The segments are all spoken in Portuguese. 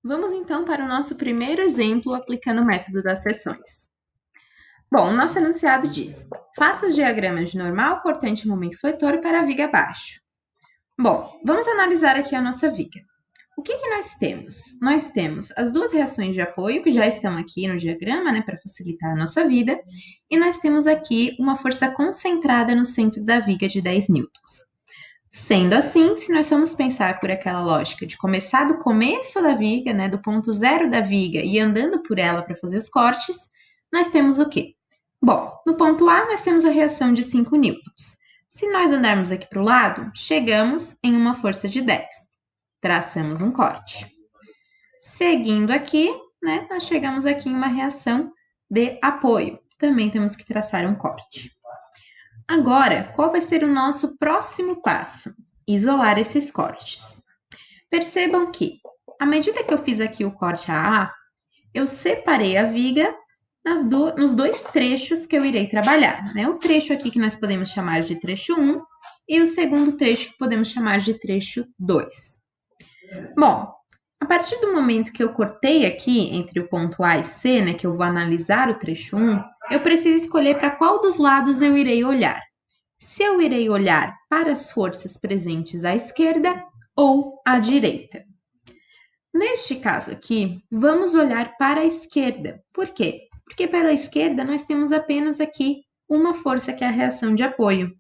Vamos então para o nosso primeiro exemplo aplicando o método das seções. Bom, o nosso enunciado diz: faça os diagramas de normal, cortante e momento fletor para a viga abaixo. Bom, vamos analisar aqui a nossa viga. O que nós temos? Nós temos as duas reações de apoio, que já estão aqui no diagrama, né, para facilitar a nossa vida, e nós temos aqui uma força concentrada no centro da viga de 10 newtons. Sendo assim, se nós formos pensar por aquela lógica de começar do começo da viga, né, do ponto zero da viga e andando por ela para fazer os cortes, nós temos o quê? Bom, no ponto A nós temos a reação de 5 newtons. Se nós andarmos aqui para o lado, chegamos em uma força de 10. Traçamos um corte. Seguindo aqui, né, nós chegamos aqui em uma reação de apoio. Também temos que traçar um corte. Agora, qual vai ser o nosso próximo passo? Isolar esses cortes. Percebam que, à medida que eu fiz aqui o corte AA, eu separei a viga nos dois trechos que eu irei trabalhar, né? O trecho aqui que nós podemos chamar de trecho 1 e o segundo trecho que podemos chamar de trecho 2. Bom, a partir do momento que eu cortei aqui entre o ponto A e C, né, que eu vou analisar o trecho 1, eu preciso escolher para qual dos lados eu irei olhar. Se eu irei olhar para as forças presentes à esquerda ou à direita. Neste caso aqui, vamos olhar para a esquerda. Por quê? Porque pela esquerda nós temos apenas aqui uma força que é a reação de apoio.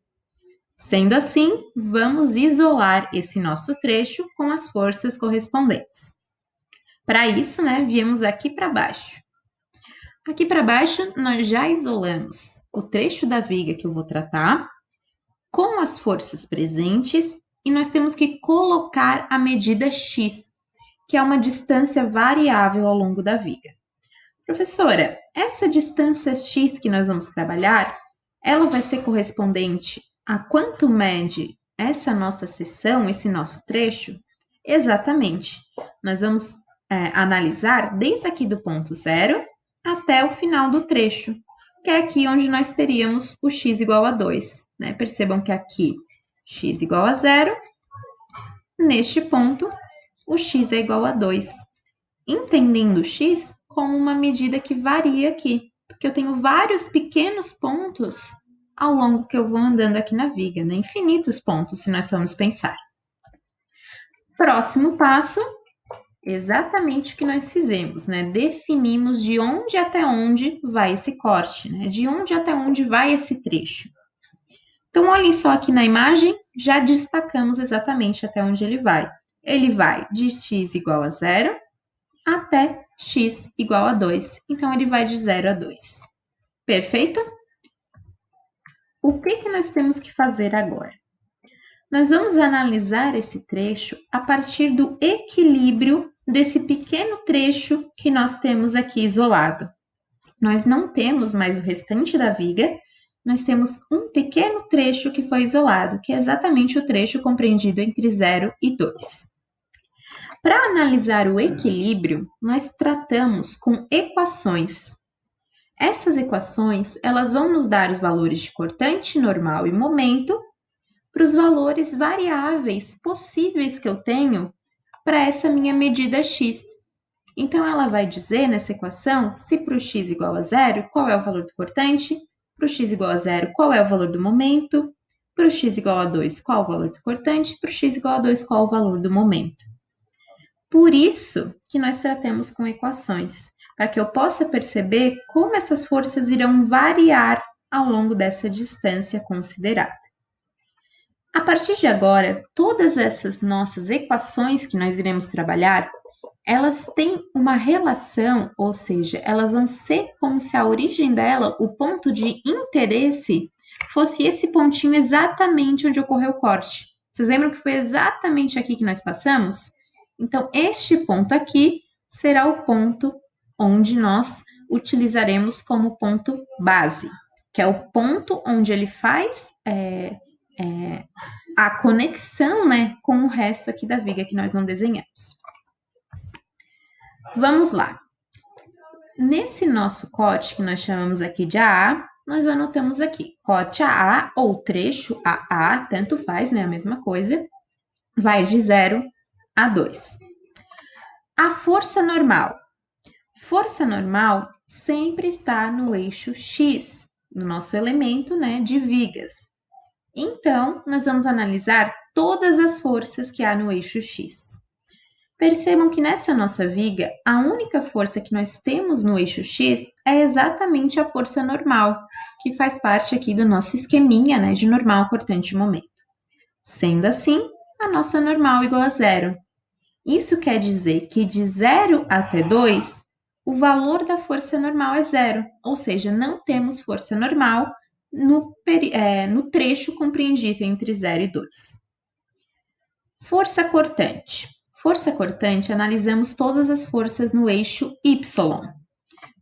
Sendo assim, vamos isolar esse nosso trecho com as forças correspondentes. Para isso, né, viemos aqui para baixo. Aqui para baixo, nós já isolamos o trecho da viga que eu vou tratar com as forças presentes e nós temos que colocar a medida x, que é uma distância variável ao longo da viga. Professora, essa distância x que nós vamos trabalhar, ela vai ser correspondente a quanto mede essa nossa seção, esse nosso trecho? Exatamente. Nós vamos analisar desde aqui do ponto zero até o final do trecho, que é aqui onde nós teríamos o x igual a 2. Né? Percebam que aqui x igual a 0, neste ponto o x é igual a 2. Entendendo o x como uma medida que varia aqui, porque eu tenho vários pequenos pontos ao longo que eu vou andando aqui na viga, né? Infinitos pontos, se nós formos pensar. Próximo passo, exatamente o que nós fizemos, né? Definimos de onde até onde vai esse corte, né? De onde até onde vai esse trecho. Então, olhem só aqui na imagem, já destacamos exatamente até onde ele vai. Ele vai de x igual a 0 até x igual a 2. Então, ele vai de 0 a 2. Perfeito? O que nós temos que fazer agora? Nós vamos analisar esse trecho a partir do equilíbrio desse pequeno trecho que nós temos aqui isolado. Nós não temos mais o restante da viga, nós temos um pequeno trecho que foi isolado, que é exatamente o trecho compreendido entre 0 e 2. Para analisar o equilíbrio, nós tratamos com equações. Essas equações, elas vão nos dar os valores de cortante, normal e momento para os valores variáveis possíveis que eu tenho para essa minha medida x. Então, ela vai dizer nessa equação, se para o x igual a 0, qual é o valor do cortante, para o x igual a 0, qual é o valor do momento, para o x igual a 2, qual o valor do cortante, para o x igual a 2, qual o valor do momento. Por isso que nós tratamos com equações, para que eu possa perceber como essas forças irão variar ao longo dessa distância considerada. A partir de agora, todas essas nossas equações que nós iremos trabalhar, elas têm uma relação, ou seja, elas vão ser como se a origem dela, o ponto de interesse, fosse esse pontinho exatamente onde ocorreu o corte. Vocês lembram que foi exatamente aqui que nós passamos? Então, este ponto aqui será o ponto onde nós utilizaremos como ponto base, que é o ponto onde ele faz a conexão, né, com o resto aqui da viga que nós não desenhamos. Vamos lá. Nesse nosso corte, que nós chamamos aqui de AA, nós anotamos aqui, corte AA ou trecho AA, tanto faz, né, a mesma coisa, vai de 0 a 2. A força normal. Força normal sempre está no eixo X, no nosso elemento, né, de vigas. Então, nós vamos analisar todas as forças que há no eixo X. Percebam que nessa nossa viga, a única força que nós temos no eixo X é exatamente a força normal, que faz parte aqui do nosso esqueminha, né, de normal cortante momento. Sendo assim, a nossa normal igual a zero. Isso quer dizer que de 0 até 2, o valor da força normal é zero, ou seja, não temos força normal no trecho compreendido entre 0 e 2. Força cortante. Força cortante, analisamos todas as forças no eixo Y.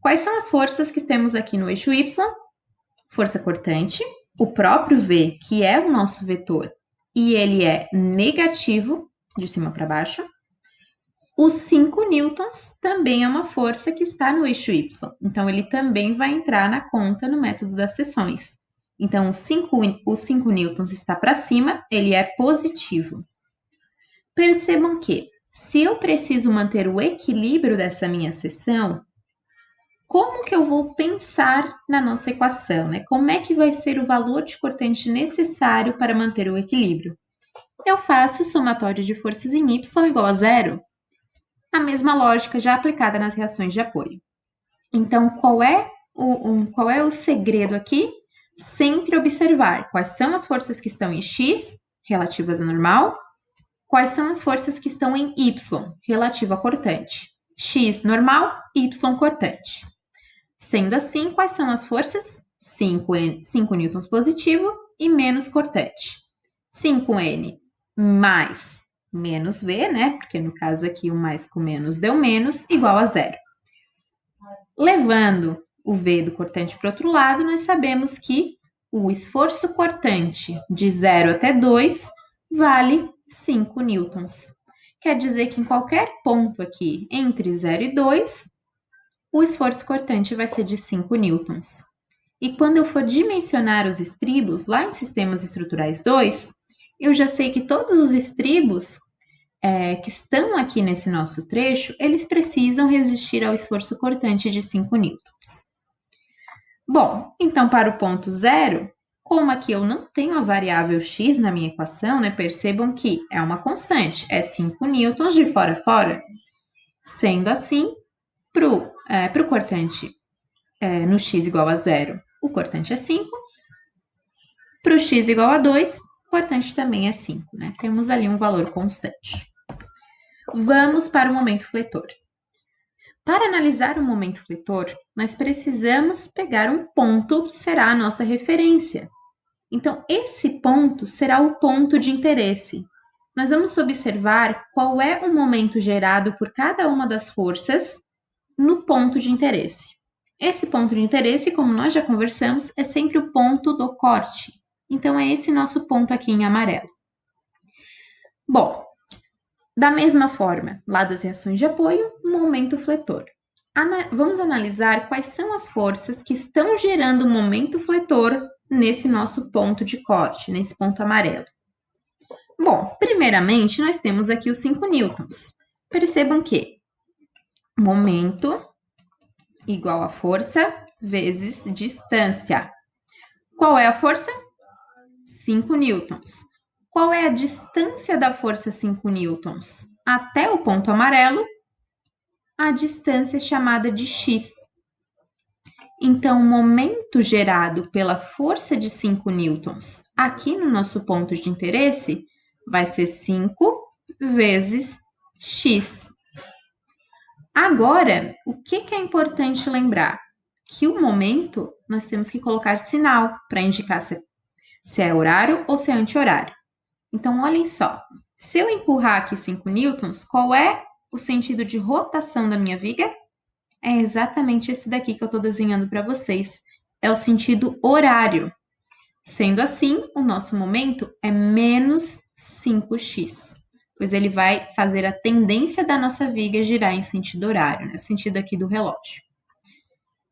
Quais são as forças que temos aqui no eixo Y? Força cortante, o próprio V, que é o nosso vetor, e ele é negativo, de cima para baixo. Os 5 newtons também é uma força que está no eixo Y, então ele também vai entrar na conta no método das seções. Então, os 5 newtons está para cima, ele é positivo. Percebam que, se eu preciso manter o equilíbrio dessa minha seção, como que eu vou pensar na nossa equação, né? Como é que vai ser o valor de cortante necessário para manter o equilíbrio? Eu faço o somatório de forças em Y igual a zero. A mesma lógica já aplicada nas reações de apoio. Então, qual é o segredo aqui? Sempre observar quais são as forças que estão em X, relativas à normal, quais são as forças que estão em Y, relativa a cortante. X normal, Y cortante. Sendo assim, quais são as forças? 5 newtons positivo e menos cortante. 5N mais menos V, né? Porque no caso aqui o mais com menos deu menos, igual a zero. Levando o V do cortante para o outro lado, nós sabemos que o esforço cortante de 0 até 2 vale 5 newtons. Quer dizer que em qualquer ponto aqui entre 0 e 2, o esforço cortante vai ser de 5 newtons. E quando eu for dimensionar os estribos, lá em Sistemas Estruturais 2, eu já sei que todos os estribos que estão aqui nesse nosso trecho, eles precisam resistir ao esforço cortante de 5 newtons. Bom, então para o ponto zero, como aqui eu não tenho a variável x na minha equação, né, percebam que é uma constante, é 5 newtons de fora a fora. Sendo assim, para o cortante no x igual a zero, o cortante é 5. Para o x igual a 2, o cortante também é 5, né? Temos ali um valor constante. Vamos para o momento fletor. Para analisar o momento fletor, nós precisamos pegar um ponto que será a nossa referência. Então, esse ponto será o ponto de interesse. Nós vamos observar qual é o momento gerado por cada uma das forças no ponto de interesse. Esse ponto de interesse, como nós já conversamos, é sempre o ponto do corte. Então, é esse nosso ponto aqui em amarelo. Bom, da mesma forma, lá das reações de apoio, momento fletor. Vamos analisar quais são as forças que estão gerando o momento fletor nesse nosso ponto de corte, nesse ponto amarelo. Bom, primeiramente, nós temos aqui os 5 newtons. Percebam que momento igual a força vezes distância. Qual é a força? 5 newtons. Qual é a distância da força 5 newtons? Até o ponto amarelo, a distância é chamada de x. Então, o momento gerado pela força de 5 newtons aqui no nosso ponto de interesse vai ser 5 vezes x. Agora, o que é importante lembrar? Que o momento nós temos que colocar sinal para indicar se é horário ou se é anti-horário. Então, olhem só. Se eu empurrar aqui 5 newtons, qual é o sentido de rotação da minha viga? É exatamente esse daqui que eu estou desenhando para vocês. É o sentido horário. Sendo assim, o nosso momento é menos 5x, pois ele vai fazer a tendência da nossa viga girar em sentido horário, né? O sentido aqui do relógio.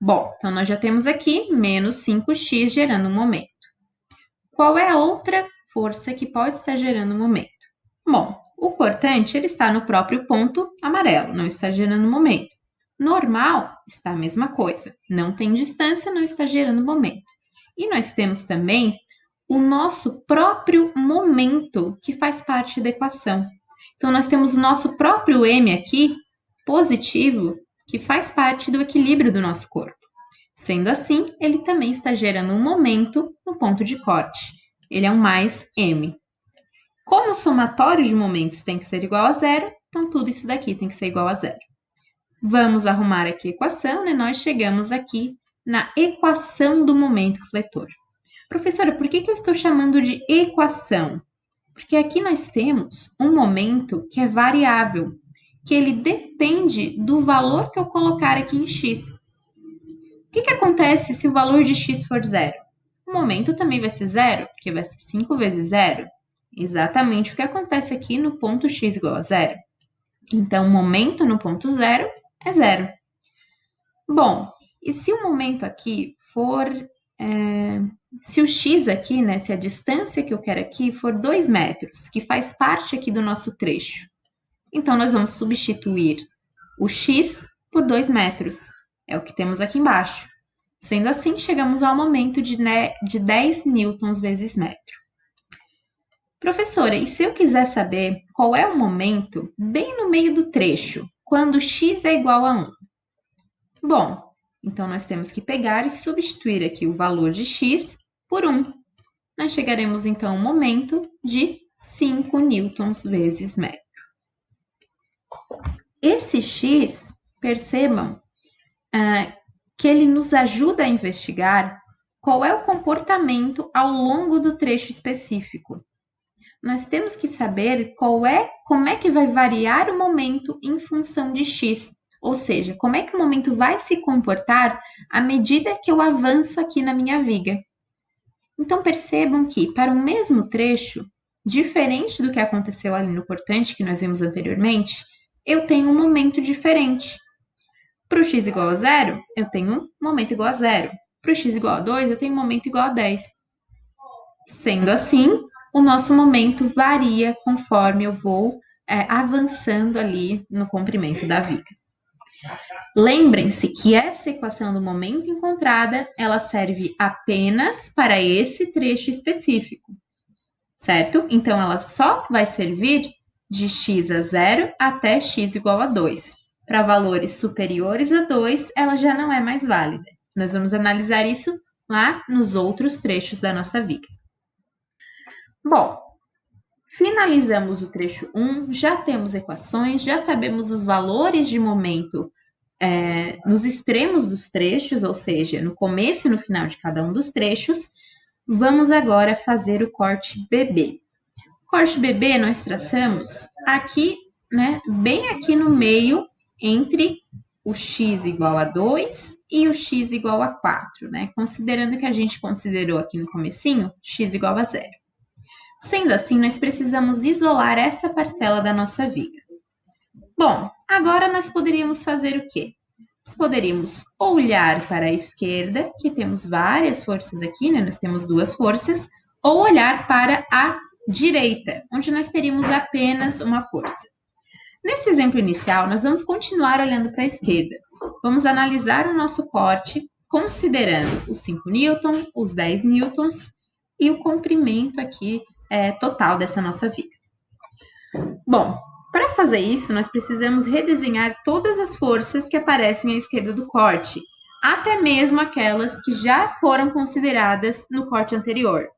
Bom, então nós já temos aqui menos 5x gerando um momento. Qual é a outra força que pode estar gerando um momento? Bom, O cortante ele está no próprio ponto amarelo, não está gerando momento. Normal está a mesma coisa, não tem distância, não está gerando momento. E nós temos também o nosso próprio momento, que faz parte da equação. Então, nós temos o nosso próprio M aqui, positivo, que faz parte do equilíbrio do nosso corpo. Sendo assim, ele também está gerando um momento no ponto de corte. Ele é um mais M. Como o somatório de momentos tem que ser igual a zero, então tudo isso daqui tem que ser igual a zero. Vamos arrumar aqui a equação, né? Nós chegamos aqui na equação do momento fletor. Professora, por que eu estou chamando de equação? Porque aqui nós temos um momento que é variável, que ele depende do valor que eu colocar aqui em x. O que acontece se o valor de x for zero? O momento também vai ser zero, porque vai ser 5 vezes zero. Exatamente o que acontece aqui no ponto x igual a zero. Então, o momento no ponto zero é zero. Bom, e se o momento aqui for... se o x aqui, né, se a distância que eu quero aqui for 2 metros, que faz parte aqui do nosso trecho, então nós vamos substituir o x por 2 metros. É o que temos aqui embaixo. Sendo assim, chegamos ao momento de 10 newtons vezes metro. Professora, e se eu quiser saber qual é o momento bem no meio do trecho, quando x é igual a 1? Bom, então nós temos que pegar e substituir aqui o valor de x por 1. Nós chegaremos então ao momento de 5 newtons vezes metro. Esse x, percebam que ele nos ajuda a investigar qual é o comportamento ao longo do trecho específico. Nós temos que saber como é que vai variar o momento em função de x, ou seja, como é que o momento vai se comportar à medida que eu avanço aqui na minha viga. Então, percebam que, para o mesmo trecho, diferente do que aconteceu ali no cortante, que nós vimos anteriormente, eu tenho um momento diferente. Para o x igual a 0, eu tenho um momento igual a 0. Para o x igual a 2, eu tenho um momento igual a 10. Sendo assim, o nosso momento varia conforme eu vou avançando ali no comprimento da viga. Lembrem-se que essa equação do momento encontrada, ela serve apenas para esse trecho específico, certo? Então, ela só vai servir de x a 0 até x igual a 2. Para valores superiores a 2, ela já não é mais válida. Nós vamos analisar isso lá nos outros trechos da nossa viga. Bom, finalizamos o trecho 1, já temos equações, já sabemos os valores de momento nos extremos dos trechos, ou seja, no começo e no final de cada um dos trechos. Vamos agora fazer o corte BB. O corte BB nós traçamos aqui, né, bem aqui no meio, entre o x igual a 2 e o x igual a 4, né? Considerando que a gente considerou aqui no comecinho, x igual a 0. Sendo assim, nós precisamos isolar essa parcela da nossa viga. Bom, agora nós poderíamos fazer o quê? Nós poderíamos olhar para a esquerda, que temos várias forças aqui, né? Nós temos 2 forças, ou olhar para a direita, onde nós teríamos apenas uma força. Nesse exemplo inicial, nós vamos continuar olhando para a esquerda. Vamos analisar o nosso corte, considerando os 5 newtons, os 10 newtons e o comprimento aqui total dessa nossa viga. Bom, para fazer isso, nós precisamos redesenhar todas as forças que aparecem à esquerda do corte, até mesmo aquelas que já foram consideradas no corte anterior.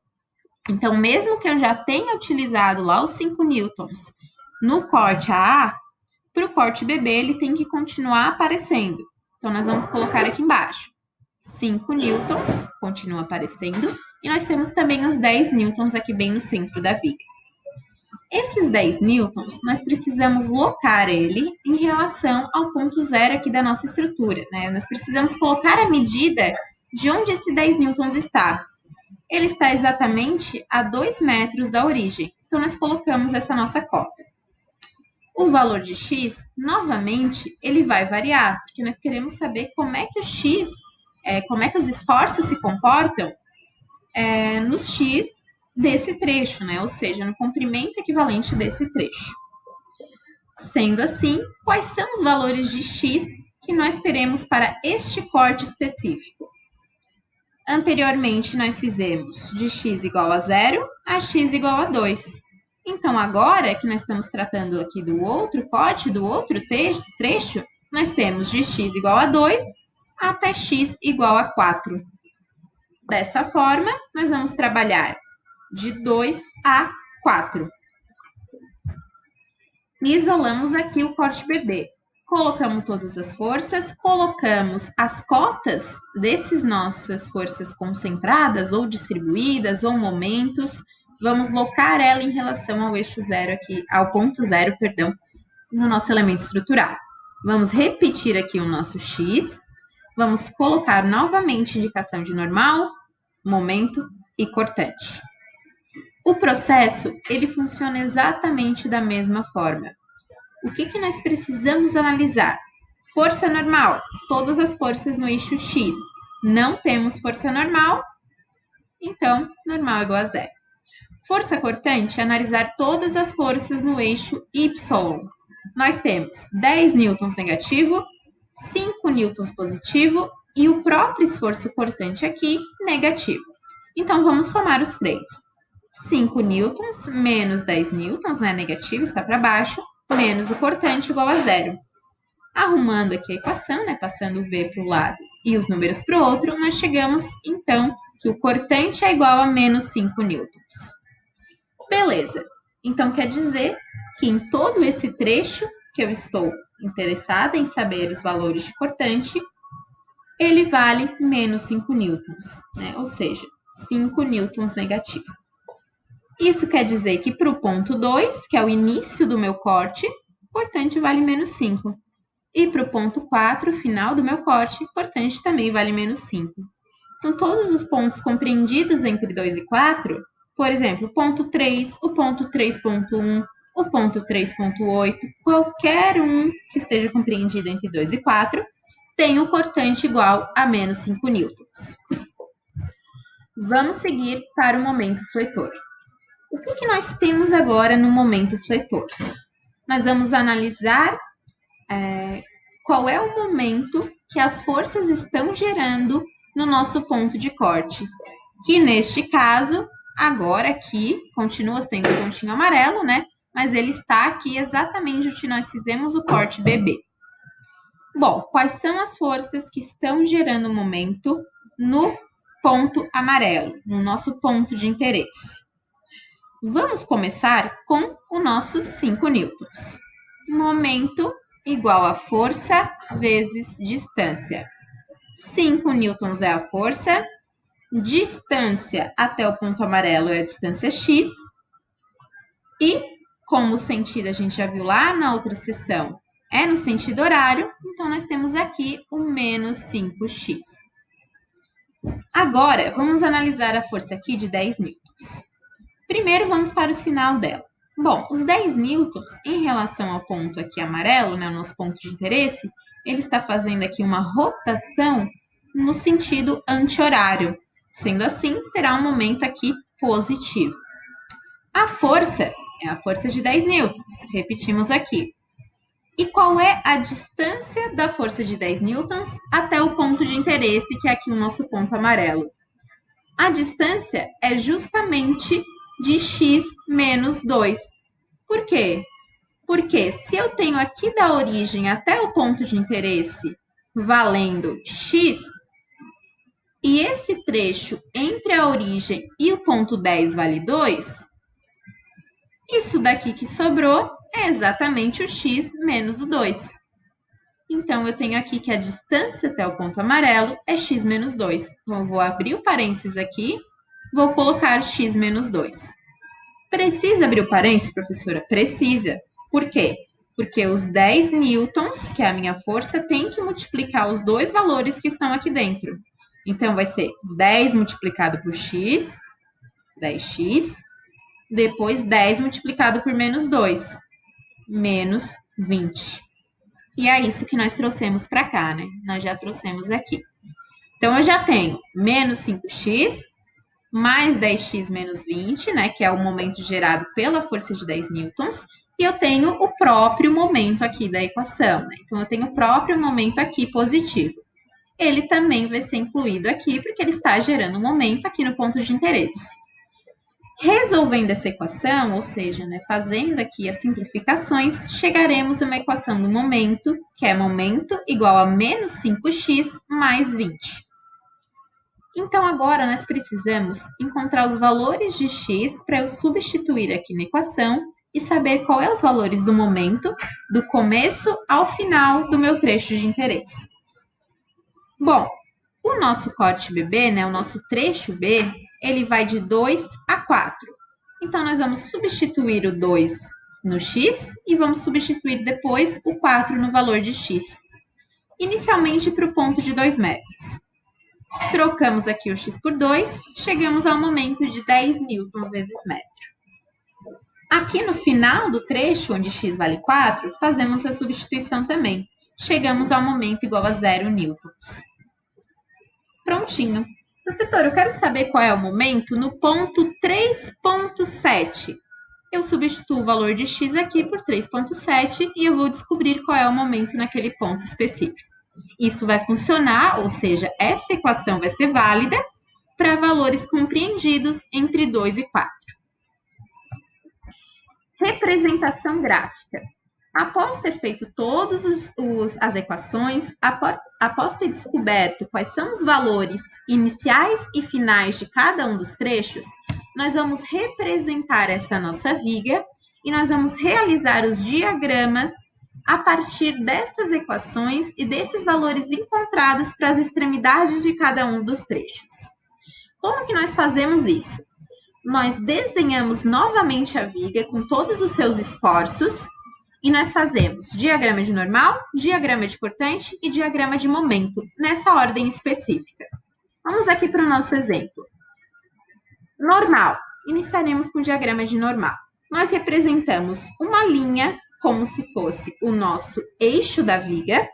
Então, mesmo que eu já tenha utilizado lá os 5 newtons no corte AA, para o corte BB ele tem que continuar aparecendo. Então, nós vamos colocar aqui embaixo. 5 newtons, continua aparecendo, e nós temos também os 10 newtons aqui bem no centro da viga. Esses 10 newtons, nós precisamos locar ele em relação ao ponto zero aqui da nossa estrutura, né? Nós precisamos colocar a medida de onde esse 10 newtons está. Ele está exatamente a 2 metros da origem. Então, nós colocamos essa nossa cota. O valor de x, novamente, ele vai variar, porque nós queremos saber como é que o x, como é que os esforços se comportam nos x desse trecho, né? Ou seja, no comprimento equivalente desse trecho. Sendo assim, quais são os valores de x que nós teremos para este corte específico? Anteriormente, nós fizemos de x igual a 0 a x igual a 2. Então, agora que nós estamos tratando aqui do outro corte, do outro trecho, nós temos de x igual a 2 até x igual a 4. Dessa forma, nós vamos trabalhar de 2 a 4. Isolamos aqui o corte BB. Colocamos todas as forças, colocamos as cotas dessas nossas forças concentradas ou distribuídas ou momentos. Vamos locar ela em relação ao eixo zero aqui, ao ponto zero, perdão, no nosso elemento estrutural. Vamos repetir aqui o nosso x. Vamos colocar novamente indicação de normal, momento e cortante. O processo, ele funciona exatamente da mesma forma. O que nós precisamos analisar? Força normal, todas as forças no eixo X. Não temos força normal, então normal é igual a zero. Força cortante, analisar todas as forças no eixo Y. Nós temos 10 newtons negativo, 5 newtons positivo e o próprio esforço cortante aqui negativo. Então, vamos somar os três. 5 newtons menos 10 newtons, né? Negativo, está para baixo, menos o cortante igual a zero. Arrumando aqui a equação, né? Passando o V para o lado e os números para o outro, nós chegamos, então, que o cortante é igual a menos 5 newtons. Beleza. Então, quer dizer que em todo esse trecho que eu estou interessada em saber os valores de cortante, ele vale menos 5 newtons, né? Ou seja, 5 newtons negativo. Isso quer dizer que para o ponto 2, que é o início do meu corte, cortante vale menos 5. E para o ponto 4, final do meu corte, cortante também vale menos 5. Então, todos os pontos compreendidos entre 2 e 4, por exemplo, o ponto 3, o ponto 3.1, o ponto 3.8, qualquer um que esteja compreendido entre 2 e 4, tem o cortante igual a menos 5 newtons. Vamos seguir para o momento fletor. O que nós temos agora no momento fletor? Nós vamos analisar qual é o momento que as forças estão gerando no nosso ponto de corte, que neste caso, agora aqui, continua sendo o pontinho amarelo, né? Mas ele está aqui exatamente onde nós fizemos o corte BB. Bom, quais são as forças que estão gerando o momento no ponto amarelo, no nosso ponto de interesse? Vamos começar com o nosso 5 newtons. Momento igual a força vezes distância. 5 newtons é a força, distância até o ponto amarelo é a distância x, e como o sentido a gente já viu lá na outra seção, é no sentido horário, então nós temos aqui o menos 5x. Agora, vamos analisar a força aqui de 10 newtons. Primeiro, vamos para o sinal dela. Bom, os 10 newtons, em relação ao ponto aqui amarelo, né, o nosso ponto de interesse, ele está fazendo aqui uma rotação no sentido anti-horário. Sendo assim, será um momento aqui positivo. A força é a força de 10 newtons, repetimos aqui. E qual é a distância da força de 10 newtons até o ponto de interesse, que é aqui o nosso ponto amarelo? A distância é justamente de x menos 2. Por quê? Porque se eu tenho aqui da origem até o ponto de interesse valendo x, e esse trecho entre a origem e o ponto 10 vale 2, isso daqui que sobrou é exatamente o x menos o 2. Então, eu tenho aqui que a distância até o ponto amarelo é x menos 2. Então, eu vou abrir o parênteses aqui, vou colocar x menos 2. Precisa abrir o parênteses, professora? Precisa. Por quê? Porque os 10 newtons, que é a minha força, tem que multiplicar os dois valores que estão aqui dentro. Então, vai ser 10 multiplicado por x, 10x, depois 10 multiplicado por menos 2, menos 20. E é isso que nós trouxemos para cá, né? Nós já trouxemos aqui. Então, eu já tenho menos 5x, mais 10x menos 20, né? Que é o momento gerado pela força de 10 newtons, e eu tenho o próprio momento aqui da equação, né? Então, eu tenho o próprio momento aqui positivo. Ele também vai ser incluído aqui, porque ele está gerando um momento aqui no ponto de interesse. Resolvendo essa equação, ou seja, né, fazendo aqui as simplificações, chegaremos a uma equação do momento, que é momento igual a menos 5x mais 20. Então, agora nós precisamos encontrar os valores de x para eu substituir aqui na equação e saber qual é os valores do momento, do começo ao final do meu trecho de interesse. Bom, o nosso corte BB, né, o nosso trecho B, ele vai de 2 a 4. Então, nós vamos substituir o 2 no x e vamos substituir depois o 4 no valor de x. Inicialmente para o ponto de 2 metros. Trocamos aqui o x por 2, chegamos ao momento de 10 newtons vezes metro. Aqui no final do trecho, onde x vale 4, fazemos a substituição também. Chegamos ao momento igual a 0 newtons. Prontinho. Professor, eu quero saber qual é o momento no ponto 3.7. Eu substituo o valor de x aqui por 3.7 e eu vou descobrir qual é o momento naquele ponto específico. Isso vai funcionar, ou seja, essa equação vai ser válida para valores compreendidos entre 2 e 4. Representação gráfica. Após ter feito todas as equações, após ter descoberto quais são os valores iniciais e finais de cada um dos trechos, nós vamos representar essa nossa viga e nós vamos realizar os diagramas a partir dessas equações e desses valores encontrados para as extremidades de cada um dos trechos. Como que nós fazemos isso? Nós desenhamos novamente a viga com todos os seus esforços e nós fazemos diagrama de normal, diagrama de cortante e diagrama de momento, nessa ordem específica. Vamos aqui para o nosso exemplo. Normal. Iniciaremos com o diagrama de normal. Nós representamos uma linha como se fosse o nosso eixo da viga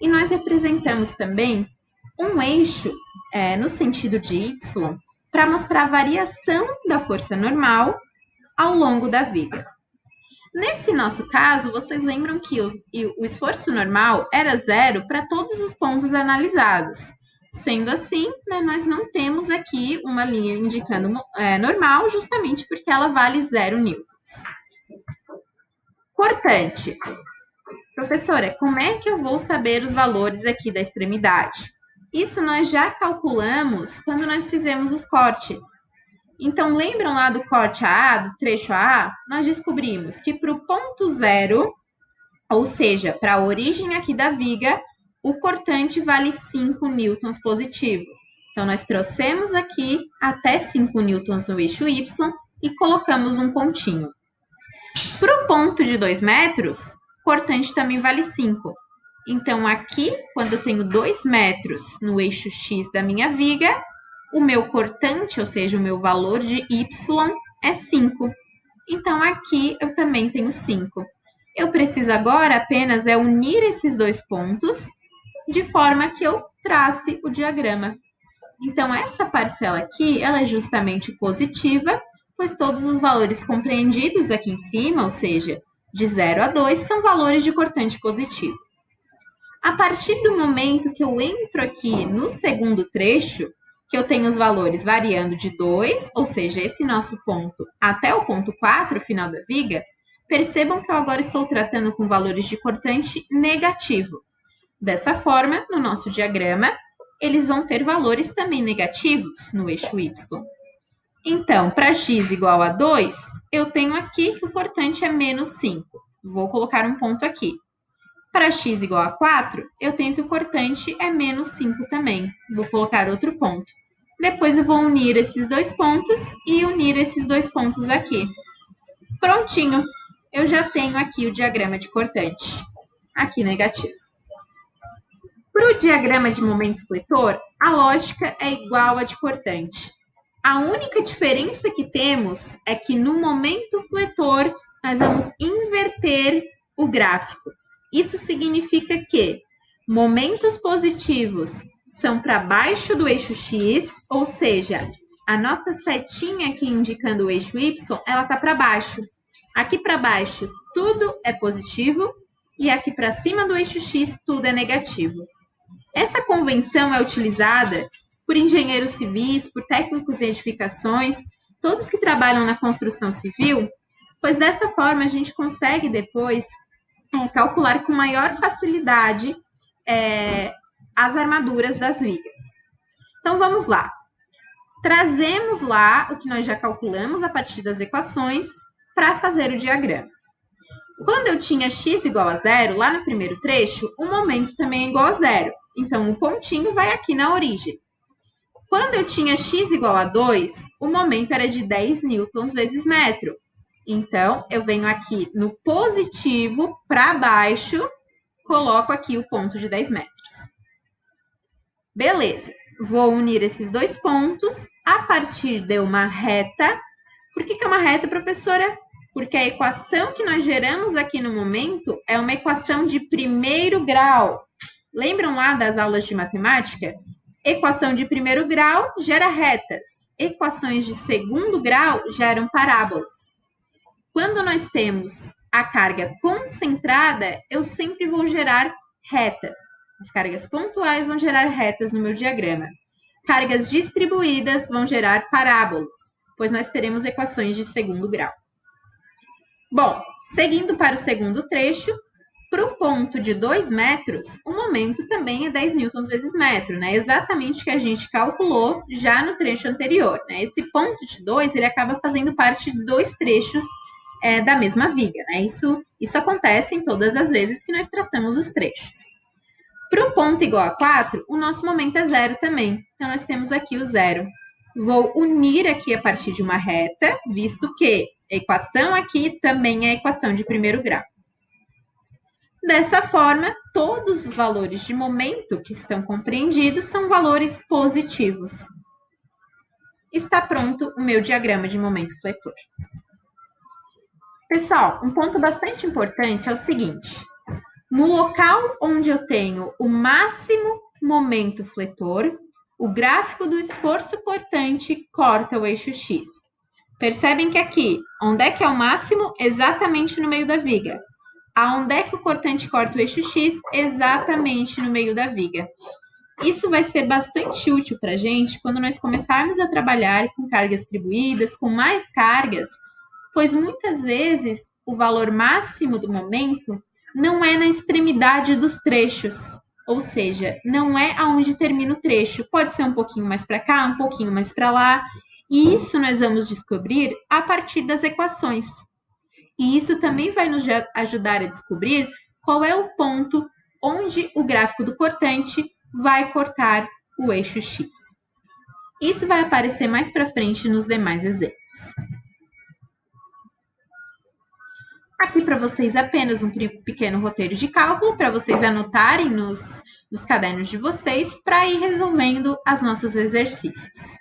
e nós representamos também um eixo no sentido de y para mostrar a variação da força normal ao longo da viga. Nesse nosso caso, vocês lembram que o esforço normal era 0 para todos os pontos analisados. Sendo assim, né, nós não temos aqui uma linha indicando normal, justamente porque ela vale 0 newtons. Cortante. Professora, como é que eu vou saber os valores aqui da extremidade? Isso nós já calculamos quando nós fizemos os cortes. Então, lembram lá do corte AA, do trecho AA? Nós descobrimos que para o ponto 0, ou seja, para a origem aqui da viga, o cortante vale 5 newtons positivo. Então, nós trouxemos aqui até 5 newtons no eixo Y e colocamos um pontinho. Para o ponto de 2 metros, cortante também vale 5. Então, aqui, quando eu tenho 2 metros no eixo X da minha viga, o meu cortante, ou seja, o meu valor de Y, é 5. Então, aqui eu também tenho 5. Eu preciso agora apenas unir esses dois pontos, de forma que eu trace o diagrama. Então, essa parcela aqui, ela é justamente positiva, pois todos os valores compreendidos aqui em cima, ou seja, de 0 a 2, são valores de cortante positivo. A partir do momento que eu entro aqui no segundo trecho, que eu tenho os valores variando de 2, ou seja, esse nosso ponto, até o ponto 4, final da viga, percebam que eu agora estou tratando com valores de cortante negativo. Dessa forma, no nosso diagrama, eles vão ter valores também negativos no eixo Y. Então, para x igual a 2, eu tenho aqui que o cortante é menos 5. Vou colocar um ponto aqui. Para x igual a 4, eu tenho que o cortante é menos 5 também. Vou colocar outro ponto. Depois eu vou unir esses dois pontos e unir esses dois pontos aqui. Prontinho! Eu já tenho aqui o diagrama de cortante. Aqui negativo. Para o diagrama de momento fletor, a lógica é igual à de cortante. A única diferença que temos é que no momento fletor, nós vamos inverter o gráfico. Isso significa que momentos positivos são para baixo do eixo X, ou seja, a nossa setinha aqui indicando o eixo Y, ela está para baixo. Aqui para baixo, tudo é positivo, e aqui para cima do eixo X, tudo é negativo. Essa convenção é utilizada por engenheiros civis, por técnicos em edificações, todos que trabalham na construção civil, pois dessa forma a gente consegue depois calcular com maior facilidade as armaduras das vigas. Então vamos lá. Trazemos lá o que nós já calculamos a partir das equações para fazer o diagrama. Quando eu tinha x igual a zero, lá no primeiro trecho, o momento também é igual a zero. Então, o pontinho vai aqui na origem. Quando eu tinha x igual a 2, o momento era de 10 newtons vezes metro. Então, eu venho aqui no positivo para baixo, coloco aqui o ponto de 10 metros. Beleza. Vou unir esses dois pontos a partir de uma reta. Por que é uma reta, professora? Porque a equação que nós geramos aqui no momento é uma equação de primeiro grau. Lembram lá das aulas de matemática? Equação de primeiro grau gera retas. Equações de segundo grau geram parábolas. Quando nós temos a carga concentrada, eu sempre vou gerar retas. As cargas pontuais vão gerar retas no meu diagrama. Cargas distribuídas vão gerar parábolas, pois nós teremos equações de segundo grau. Bom, seguindo para o segundo trecho, para o ponto de 2 metros, o momento também é 10 newtons vezes metro, né? Exatamente o que a gente calculou já no trecho anterior, né? Esse ponto de 2, ele acaba fazendo parte de dois trechos da mesma viga, né? Isso acontece em todas as vezes que nós traçamos os trechos. Para o ponto igual a 4, o nosso momento é zero também. Então, nós temos aqui o zero. Vou unir aqui a partir de uma reta, visto que a equação aqui também é a equação de primeiro grau. Dessa forma, todos os valores de momento que estão compreendidos são valores positivos. Está pronto o meu diagrama de momento fletor. Pessoal, um ponto bastante importante é o seguinte. No local onde eu tenho o máximo momento fletor, o gráfico do esforço cortante corta o eixo X. Percebem que aqui, onde é que é o máximo? Exatamente no meio da viga. Aonde é que o cortante corta o eixo X? Exatamente no meio da viga. Isso vai ser bastante útil para a gente quando nós começarmos a trabalhar com cargas distribuídas, com mais cargas, pois muitas vezes o valor máximo do momento não é na extremidade dos trechos, ou seja, não é aonde termina o trecho. Pode ser um pouquinho mais para cá, um pouquinho mais para lá, e isso nós vamos descobrir a partir das equações. E isso também vai nos ajudar a descobrir qual é o ponto onde o gráfico do cortante vai cortar o eixo X. Isso vai aparecer mais para frente nos demais exemplos. Aqui para vocês apenas um pequeno roteiro de cálculo para vocês anotarem nos cadernos de vocês para ir resolvendo os nossos exercícios.